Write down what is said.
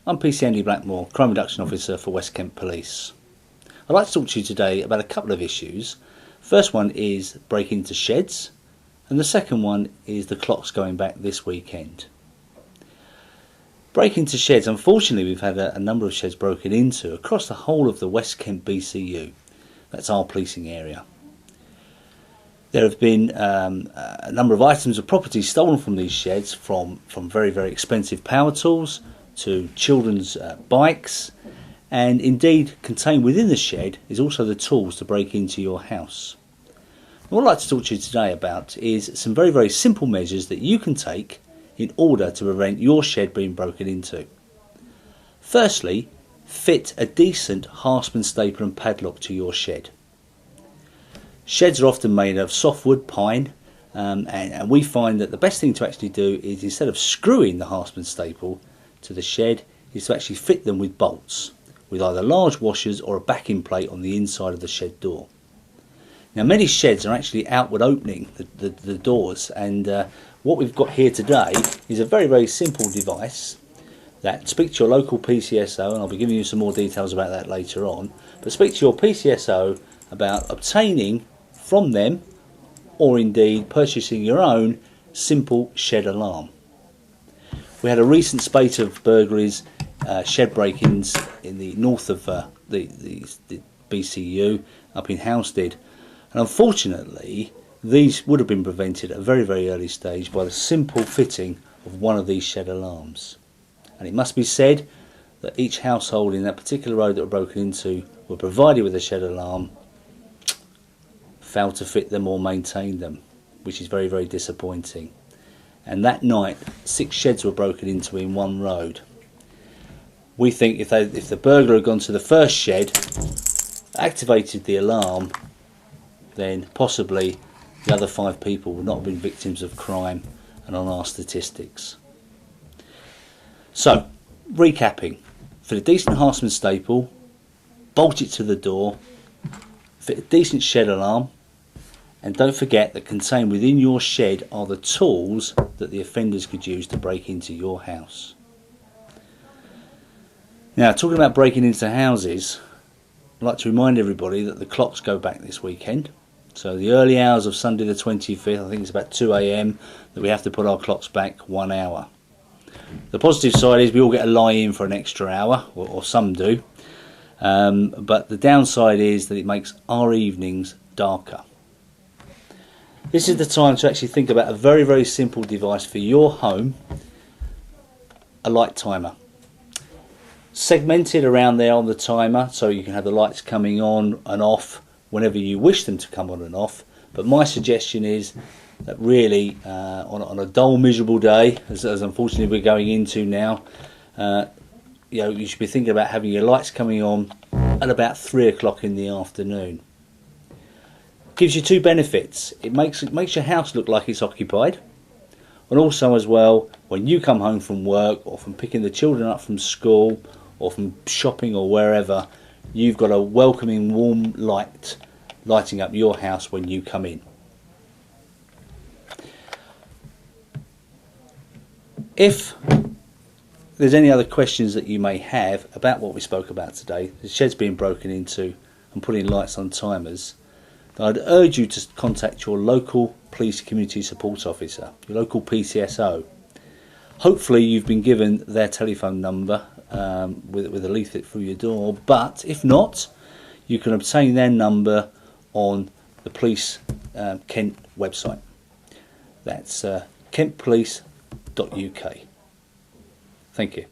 I'm PC Andy Blackmore, Crime Reduction Officer for West Kent Police. I'd like to talk to you today about a couple of issues. First one is break into sheds, and the second one is the clocks going back this weekend. Break into sheds, unfortunately we've had a number of sheds broken into across the whole of the West Kent BCU. That's our policing area. There have been a number of items of property stolen from these sheds, from very, very expensive power tools to children's bikes, and indeed contained within the shed is also the tools to break into your house. And what I'd like to talk to you today about is some very, very simple measures that you can take in order to prevent your shed being broken into. Firstly, fit a decent hasp and staple and padlock to your shed. Sheds are often made of softwood, pine, and we find that the best thing to actually do is, instead of screwing the hasp and staple to the shed, is to actually fit them with bolts, with either large washers or a backing plate on the inside of the shed door. Now, many sheds are actually outward opening the doors, and what we've got here today is a very, very simple device that, speak to your local PCSO, and I'll be giving you some more details about that later on, but speak to your PCSO about obtaining from them, or indeed purchasing your own, simple shed alarm. We had a recent spate of burglaries, shed break-ins in the north of the BCU, up in Housestead, and unfortunately these would have been prevented at a very, very early stage by the simple fitting of one of these shed alarms. And it must be said that each household in that particular road that were broken into were provided with a shed alarm, failed to fit them or maintain them, which is very, very disappointing. And that night 6 sheds were broken into in one road. We think if the burglar had gone to the first shed, activated the alarm, then possibly the other 5 people would not have been victims of crime and on our statistics. So, recapping: fit a decent hasp and staple, bolt it to the door, fit a decent shed alarm, and don't forget that contained within your shed are the tools that the offenders could use to break into your house. Now, talking about breaking into houses, I'd like to remind everybody that the clocks go back this weekend. So the early hours of Sunday the 25th, I think it's about 2 AM, that we have to put our clocks back 1 hour. The positive side is we all get a lie in for an extra hour, or some do, but the downside is that it makes our evenings darker. This is the time to actually think about a very, very simple device for your home: a light timer. Segmented around there on the timer so you can have the lights coming on and off whenever you wish them to come on and off. But my suggestion is that really on a dull, miserable day, as unfortunately we're going into now, you should be thinking about having your lights coming on at about 3 o'clock in the afternoon. Gives you 2 benefits. It makes your house look like it's occupied, and also as well, when you come home from work or from picking the children up from school or from shopping or wherever, you've got a welcoming, warm light lighting up your house when you come in. If there's any other questions that you may have about what we spoke about today, the sheds being broken into and putting lights on timers, then I'd urge you to contact your local police community support officer, your local PCSO. Hopefully you've been given their telephone number with a leaflet through your door, but if not, you can obtain their number on the Police Kent website. That's kentpolice.uk. Thank you.